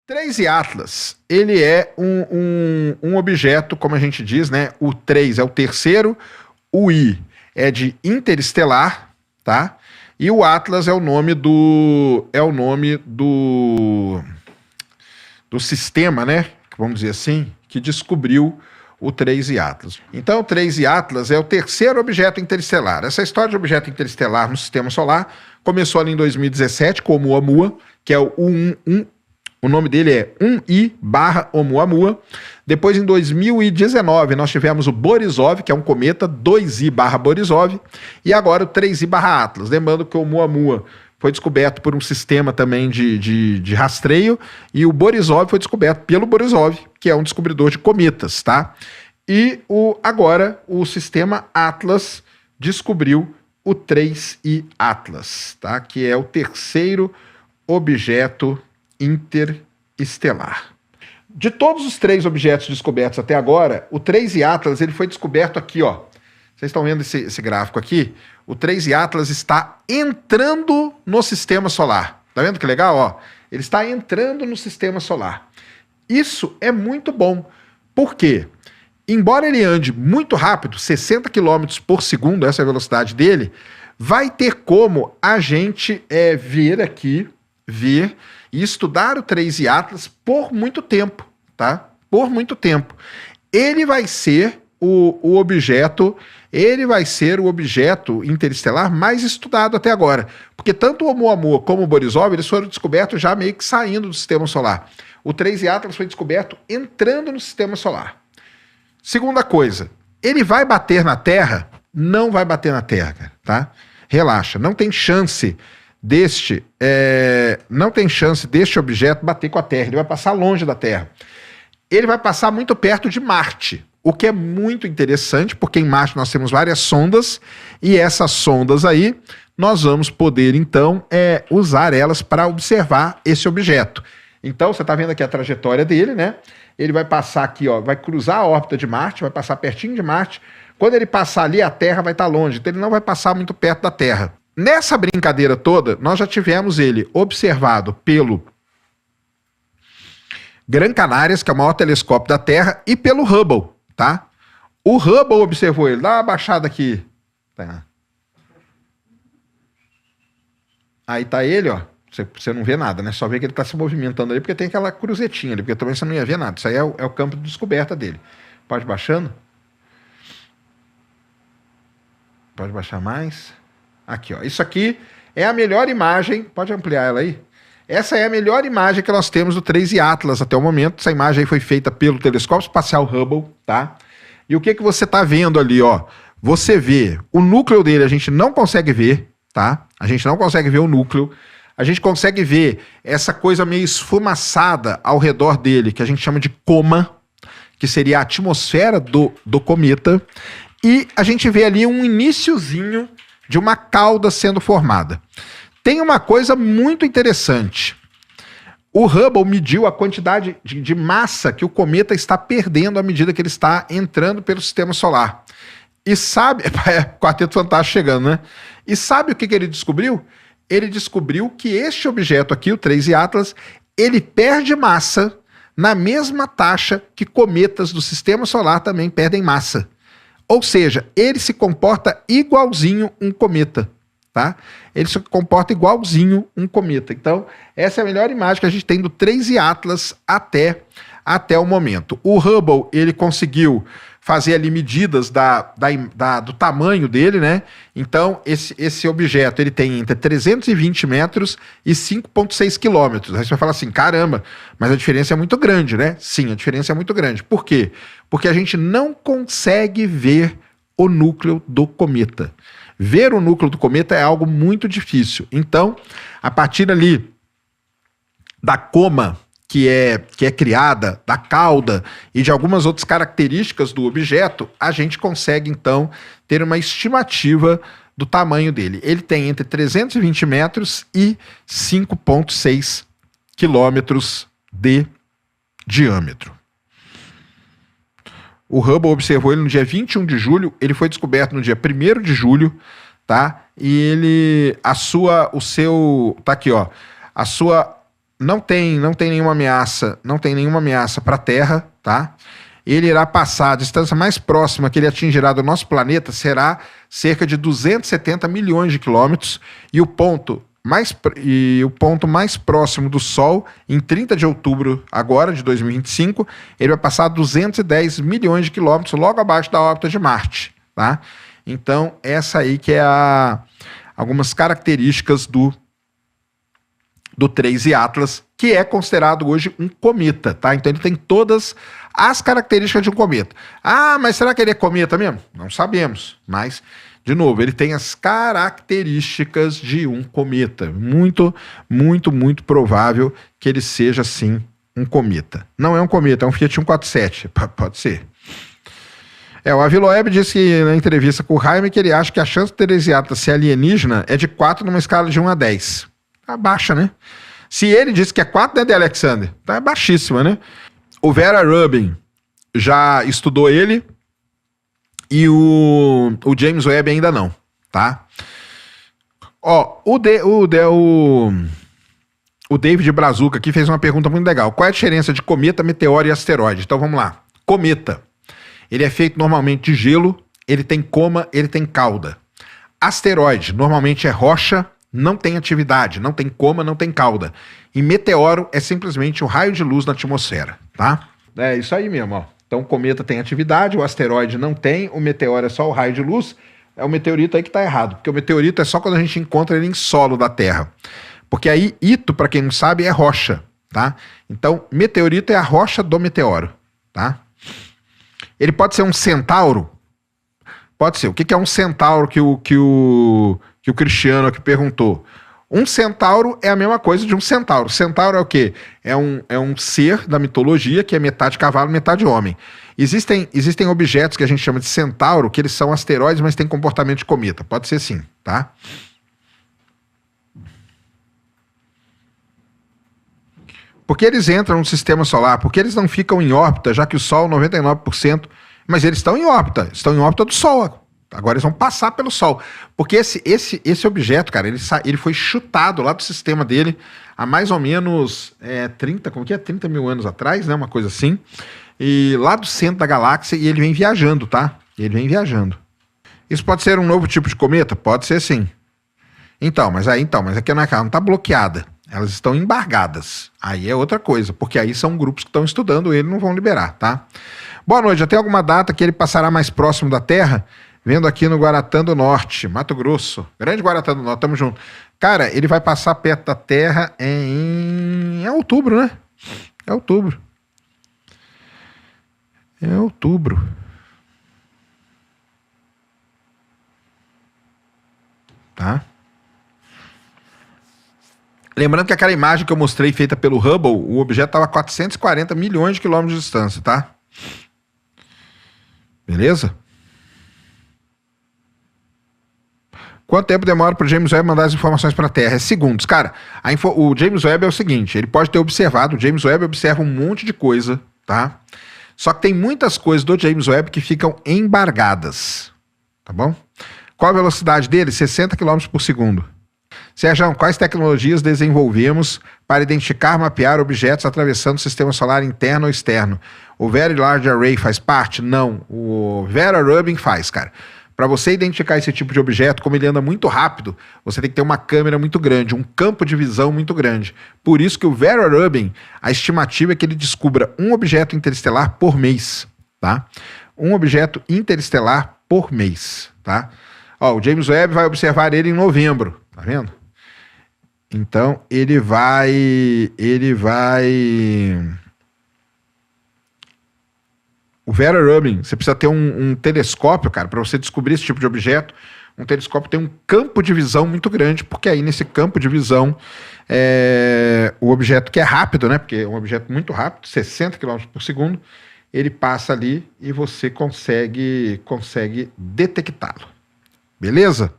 3 Atlas, ele é um objeto, como a gente diz, né? O 3 é o terceiro, o I é de interestelar, tá? E o Atlas é o nome do sistema, né? Vamos dizer assim, que descobriu o 3 Atlas. Então, o 3 Atlas é o terceiro objeto interestelar. Essa história de objeto interestelar no Sistema Solar começou ali em 2017 com o Oumuamua, que é o 111. O nome dele é 1I/Oumuamua. Depois, em 2019, nós tivemos o Borisov, que é um cometa 2I/Borisov. E agora o 3I/Atlas. Lembrando que o Oumuamua foi descoberto por um sistema também de rastreio. E o Borisov foi descoberto pelo Borisov, que é um descobridor de cometas, tá? E agora o sistema Atlas descobriu o 3I Atlas, tá? Que é o terceiro objeto interestelar. De todos os 3 objetos descobertos até agora, o 3I Atlas ele foi descoberto aqui, ó. Vocês estão vendo esse gráfico aqui? O 3I Atlas está entrando no Sistema Solar. Tá vendo que legal? Ó, ele está entrando no Sistema Solar. Isso é muito bom. Por quê? Embora ele ande muito rápido, 60 km por segundo, essa é a velocidade dele, vai ter como a gente ver e estudar o 3I Atlas por muito tempo, tá? Por muito tempo. Ele vai ser o objeto interestelar mais estudado até agora, porque tanto o Oumuamua como o Borisov, eles foram descobertos já meio que saindo do Sistema Solar. O 3I Atlas foi descoberto entrando no Sistema Solar. Segunda coisa, ele vai bater na Terra? Não vai bater na Terra, cara, tá? Relaxa, não tem chance deste objeto bater com a Terra, ele vai passar longe da Terra. Ele vai passar muito perto de Marte, o que é muito interessante, porque em Marte nós temos várias sondas, e essas sondas aí, nós vamos poder então usar elas para observar esse objeto. Então, você está vendo aqui a trajetória dele, né? Ele vai passar aqui, ó, vai cruzar a órbita de Marte, vai passar pertinho de Marte. Quando ele passar ali, a Terra vai estar longe, então ele não vai passar muito perto da Terra. Nessa brincadeira toda, nós já tivemos ele observado pelo Gran Canarias, que é o maior telescópio da Terra, e pelo Hubble, tá? O Hubble observou ele. Dá uma baixada aqui. Tá. Aí tá ele, ó. Você não vê nada, né? Só vê que ele tá se movimentando ali, porque tem aquela cruzetinha ali, porque também você não ia ver nada. Isso aí é o campo de descoberta dele. Pode baixando? Pode baixar mais? Aqui, ó. Isso aqui é a melhor imagem. Pode ampliar ela aí? Essa é a melhor imagem que nós temos do 3I Atlas até o momento. Essa imagem aí foi feita pelo telescópio espacial Hubble, tá? E o que você tá vendo ali, ó? Você vê o núcleo dele, a gente não consegue ver, tá? A gente não consegue ver o núcleo. A gente consegue ver essa coisa meio esfumaçada ao redor dele, que a gente chama de coma, que seria a atmosfera do cometa. E a gente vê ali um iniciozinho de uma cauda sendo formada. Tem uma coisa muito interessante. O Hubble mediu a quantidade de massa que o cometa está perdendo à medida que ele está entrando pelo Sistema Solar. E sabe... Quarteto Fantástico chegando, né? E sabe o que ele descobriu? Ele descobriu que este objeto aqui, o 3I Atlas, ele perde massa na mesma taxa que cometas do Sistema Solar também perdem massa. Ou seja, ele se comporta igualzinho um cometa, tá? Ele se comporta igualzinho um cometa. Então, essa é a melhor imagem que a gente tem do 3I Atlas até o momento. O Hubble, ele conseguiu fazer ali medidas do tamanho dele, né? Então, esse objeto, ele tem entre 320 metros e 5,6 quilômetros. Aí você vai falar assim, caramba, mas a diferença é muito grande, né? Sim, a diferença é muito grande. Por quê? Porque a gente não consegue ver o núcleo do cometa. Ver o núcleo do cometa é algo muito difícil. Então, a partir ali da coma que é criada, da cauda e de algumas outras características do objeto, a gente consegue, então, ter uma estimativa do tamanho dele. Ele tem entre 320 metros e 5,6 quilômetros de diâmetro. O Hubble observou ele no dia 21 de julho, ele foi descoberto no dia 1º de julho, tá? E ele, tá aqui, ó, a sua não tem nenhuma ameaça para a Terra, tá? Ele irá passar, a distância mais próxima que ele atingirá do nosso planeta será cerca de 270 milhões de quilômetros, e o ponto mais próximo do Sol, em 30 de outubro agora, de 2025, ele vai passar a 210 milhões de quilômetros, logo abaixo da órbita de Marte, tá? Então, essa aí que é algumas características do 3I Atlas, que é considerado hoje um cometa, tá? Então ele tem todas as características de um cometa. Ah, mas será que ele é cometa mesmo? Não sabemos, mas, de novo, ele tem as características de um cometa. Muito, muito, muito provável que ele seja, sim, um cometa. Não é um cometa, é um Fiat 147, pode ser. O Aviloeb disse na entrevista com o Jaime que ele acha que a chance do 3I Atlas ser alienígena é de 4 numa escala de 1 a 10. Tá baixa, né? Se ele disse que é 4, né, de Alexander? Tá baixíssima, né? O Vera Rubin já estudou ele e o James Webb ainda não, tá? Ó, o David Brazuca aqui fez uma pergunta muito legal. Qual é a diferença de cometa, meteoro e asteroide? Então vamos lá. Cometa, ele é feito normalmente de gelo, ele tem coma, ele tem cauda. Asteroide, normalmente é rocha, não tem atividade, não tem coma, não tem cauda. E meteoro é simplesmente um raio de luz na atmosfera, tá? É isso aí mesmo, ó. Então o cometa tem atividade, o asteroide não tem, o meteoro é só o raio de luz. É o meteorito aí que tá errado, porque o meteorito é só quando a gente encontra ele em solo da Terra. Porque aí, ito, para quem não sabe, é rocha, tá? Então, meteorito é a rocha do meteoro, tá? Ele pode ser um centauro? Pode ser. O que é um centauro que o Cristiano aqui perguntou? Um centauro é a mesma coisa de um centauro. Centauro é o quê? É um ser da mitologia que é metade cavalo, metade homem. Existem objetos que a gente chama de centauro, que eles são asteroides, mas têm comportamento de cometa. Pode ser sim, tá? Por que eles entram no sistema solar? Porque eles não ficam em órbita, já que o Sol, 99%, mas eles estão em órbita do Sol. Agora eles vão passar pelo Sol. Porque esse objeto, cara, ele foi chutado lá do sistema dele há mais ou menos 30 mil anos atrás, né? Uma coisa assim. E lá do centro da galáxia, e ele vem viajando, tá? Ele vem viajando. Isso pode ser um novo tipo de cometa? Pode ser sim. Mas aqui não tá bloqueada. Elas estão embargadas. Aí é outra coisa, porque aí são grupos que estão estudando ele e não vão liberar, tá? Boa noite. Já tem alguma data que ele passará mais próximo da Terra? Vendo aqui no Guaratã do Norte, Mato Grosso. Grande Guaratã do Norte, tamo junto. Cara, ele vai passar perto da Terra em outubro, né? É outubro. Tá? Lembrando que aquela imagem que eu mostrei feita pelo Hubble, o objeto estava a 440 milhões de quilômetros de distância, tá? Beleza? Quanto tempo demora para o James Webb mandar as informações para a Terra? É segundos. Cara, o James Webb é o seguinte, ele pode ter observado, o James Webb observa um monte de coisa, tá? Só que tem muitas coisas do James Webb que ficam embargadas, tá bom? Qual a velocidade dele? 60 km por segundo. Sérgio, quais tecnologias desenvolvemos para identificar, mapear objetos atravessando o sistema solar interno ou externo? O Very Large Array faz parte? Não. O Vera Rubin faz, cara. Para você identificar esse tipo de objeto, como ele anda muito rápido, você tem que ter uma câmera muito grande, um campo de visão muito grande. Por isso que o Vera Rubin, a estimativa é que ele descubra um objeto interestelar por mês, tá? Um objeto interestelar por mês, tá? Ó, o James Webb vai observar ele em novembro, tá vendo? Então, ele vai... O Vera Rubin, você precisa ter um telescópio, cara, para você descobrir esse tipo de objeto. Um telescópio tem um campo de visão muito grande, porque aí nesse campo de visão, o objeto que é rápido, né? Porque é um objeto muito rápido, 60 km por segundo, ele passa ali e você consegue detectá-lo. Beleza?